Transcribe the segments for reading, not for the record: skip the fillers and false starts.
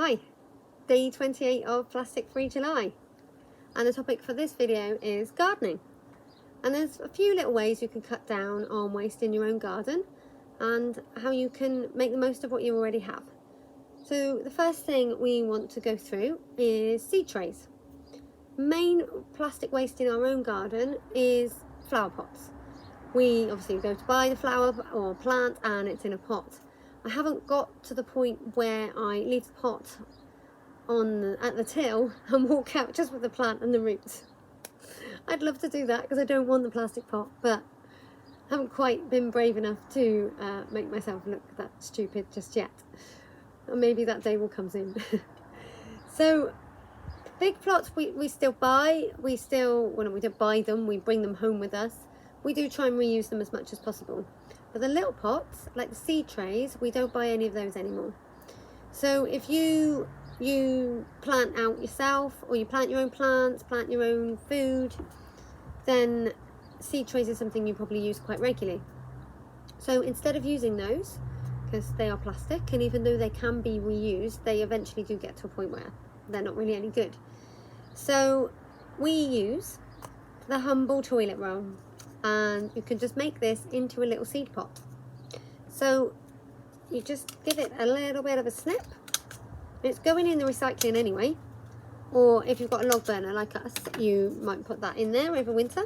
Hi, day 28 of Plastic Free July, and the topic for this video is gardening. And there's a few little ways you can cut down on waste in your own garden and how you can make the most of what you already have. So the first thing we want to go through is seed trays. Main plastic waste in our own garden is flower pots. We obviously go to buy the flower or plant and it's in a pot. I haven't got to the point where I leave the pot at the till and walk out just with the plant and the roots. I'd love to do that because I don't want the plastic pot, but I haven't quite been brave enough to make myself look that stupid just yet. Or maybe that day will come soon. So big plots we still buy. We don't buy them, we bring them home with us. We do try and reuse them as much as possible. But the little pots, like the seed trays, we don't buy any of those anymore. So if you plant out yourself, or you plant your own plants, plant your own food, then seed trays is something you probably use quite regularly. So instead of using those, because they are plastic, and even though they can be reused, they eventually do get to a point where they're not really any good. So we use the humble toilet roll, and you can just make this into a little seed pot. So you just give it a little bit of a snip. It's going in the recycling anyway, or if you've got a log burner like us, you might put that in there over winter.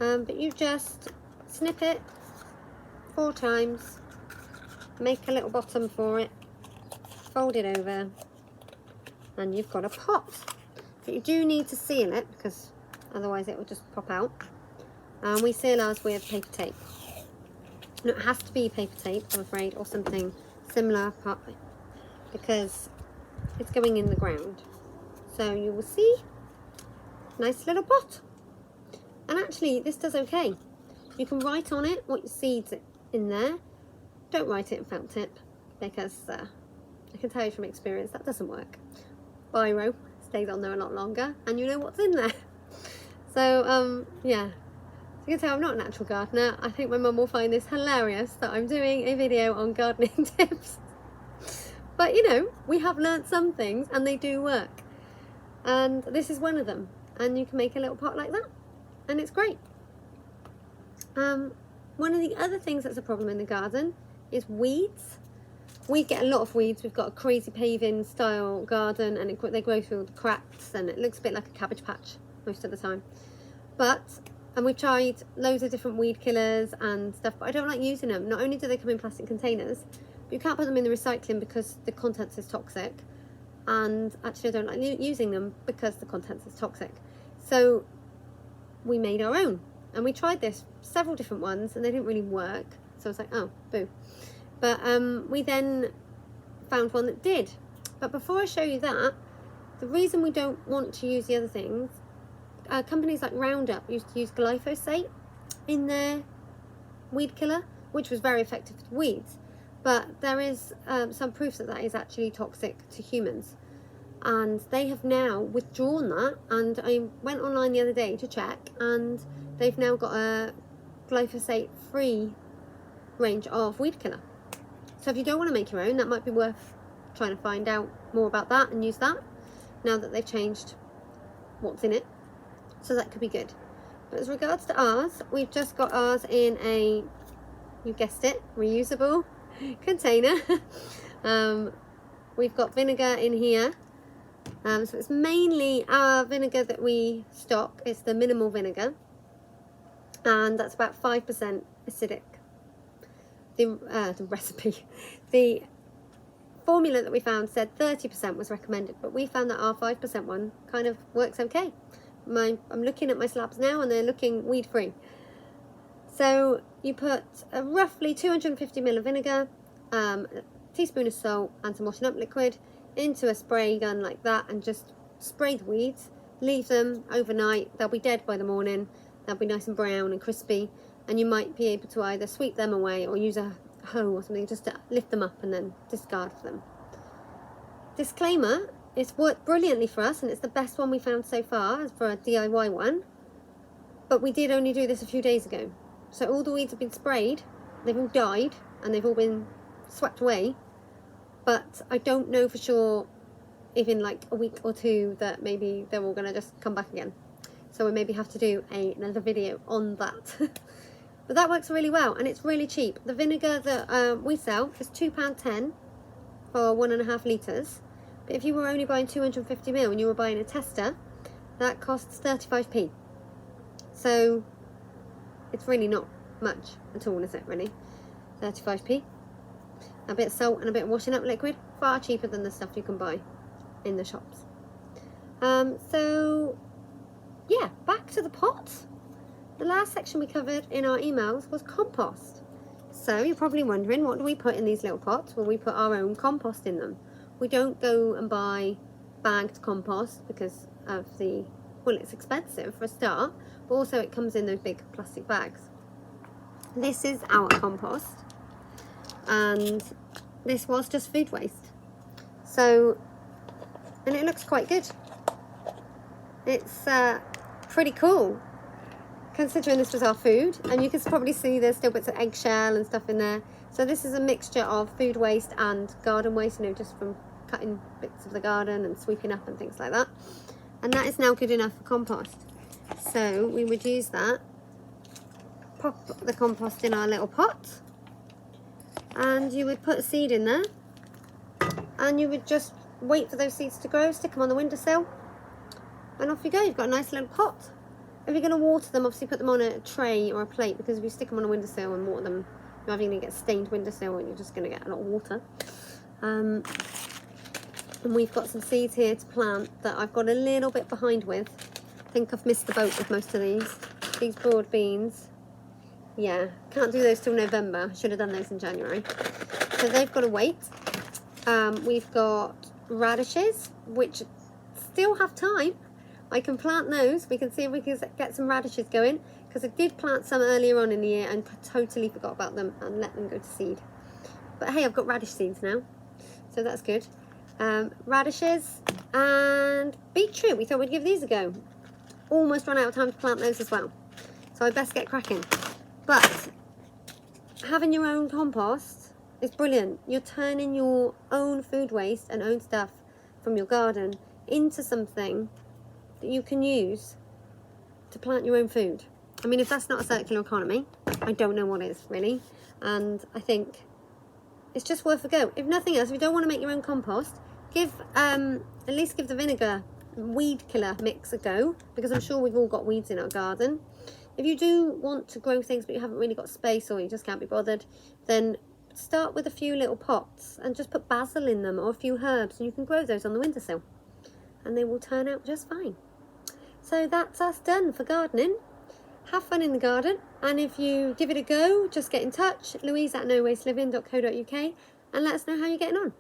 But you just snip it 4 times, make a little bottom for it, fold it over, and you've got a pot. But you do need to seal it because otherwise it will just pop out. And we seal ours with paper tape. And it has to be paper tape, I'm afraid, or something similar, because it's going in the ground. So you will see, nice little pot. And actually this does okay. You can write on it what your seeds in there. Don't write it in felt tip, because I can tell you from experience that doesn't work. Biro stays on there a lot longer and you know what's in there. So yeah, you can tell I'm not a natural gardener. I think my mum will find this hilarious that I'm doing a video on gardening tips. But you know, we have learnt some things and they do work. And this is one of them. And you can make a little pot like that. And it's great. One of the other things that's a problem in the garden is weeds. We get a lot of weeds. We've got a crazy paving style garden and they grow through the cracks and it looks a bit like a cabbage patch most of the time. And we've tried loads of different weed killers and stuff, but I don't like using them. Not only do they come in plastic containers, but you can't put them in the recycling because the contents is toxic. And actually I don't like using them because the contents is toxic. So we made our own. And we tried this, several different ones, and they didn't really work. So I was like, oh, boo. But we then found one that did. But before I show you that, the reason we don't want to use the other things, companies like Roundup used to use glyphosate in their weed killer, which was very effective with weeds. But there is some proof that that is actually toxic to humans. And they have now withdrawn that. And I went online the other day to check, and they've now got a glyphosate-free range of weed killer. So if you don't want to make your own, that might be worth trying to find out more about that and use that, now that they've changed what's in it. So that could be good. But as regards to ours, we've just got ours in a, you guessed it, reusable container. We've got vinegar in here. So it's mainly our vinegar that we stock. It's the minimal vinegar. And that's about 5% acidic. The recipe. The formula that we found said 30% was recommended, but we found that our 5% one kind of works okay. I'm looking at my slabs now and they're looking weed free. So you put roughly 250 ml of vinegar, a teaspoon of salt and some washing up liquid into a spray gun like that, and just spray the weeds. Leave them overnight. They'll be dead by the morning. They'll be nice and brown and crispy, and you might be able to either sweep them away or use a hoe or something just to lift them up and then discard them. Disclaimer, it's worked brilliantly for us and it's the best one we found so far as for a DIY one, but we did only do this a few days ago. So all the weeds have been sprayed, they've all died and they've all been swept away, but I don't know for sure even like a week or two, that maybe they're all going to just come back again. So we maybe have to do another video on that. But that works really well, and it's really cheap. The vinegar that we sell is £2.10 for 1.5 litres. But if you were only buying 250ml and you were buying a tester, that costs 35p. So it's really not much at all, is it, really? 35p. A bit of salt and a bit of washing up liquid, far cheaper than the stuff you can buy in the shops. So yeah, back to the pots. The last section we covered in our emails was compost. So you're probably wondering, what do we put in these little pots? Well, we put our own compost in them. We don't go and buy bagged compost because of well, it's expensive for a start, but also it comes in those big plastic bags. This is our compost, and this was just food waste. So, and it looks quite good. It's pretty cool, considering this was our food, and you can probably see there's still bits of eggshell and stuff in there. So this is a mixture of food waste and garden waste, you know, just from cutting bits of the garden and sweeping up and things like that. And that is now good enough for compost. So we would use that, pop the compost in our little pot, and you would put a seed in there, and you would just wait for those seeds to grow, stick them on the windowsill, and off you go. You've got a nice little pot. If you're going to water them, obviously put them on a tray or a plate, because if you stick them on a windowsill and water them, you're either going to get stained windowsill and you're just going to get a lot of water. And we've got some seeds here to plant that I've got a little bit behind with. I think I've missed the boat with most of these broad beans. Yeah, can't do those till November. Should have done those in January. So they've got to wait. We've got radishes, which still have time. I can plant those. We can see if we can get some radishes going, because I did plant some earlier on in the year and totally forgot about them and let them go to seed. But hey, I've got radish seeds now, so that's good. Radishes and beetroot. We thought we'd give these a go. Almost run out of time to plant those as well, so I best get cracking. But having your own compost is brilliant. You're turning your own food waste and own stuff from your garden into something that you can use to plant your own food. I mean, if that's not a circular economy, I don't know what is, really. And I think it's just worth a go. If nothing else, if you don't want to make your own compost, at least give the vinegar weed killer mix a go, because I'm sure we've all got weeds in our garden. If you do want to grow things but you haven't really got space, or you just can't be bothered, then start with a few little pots and just put basil in them or a few herbs, and you can grow those on the windowsill and they will turn out just fine. So that's us done for gardening. Have fun in the garden, and if you give it a go, just get in touch, louise@nowasteliving.co.uk, and let us know how you're getting on.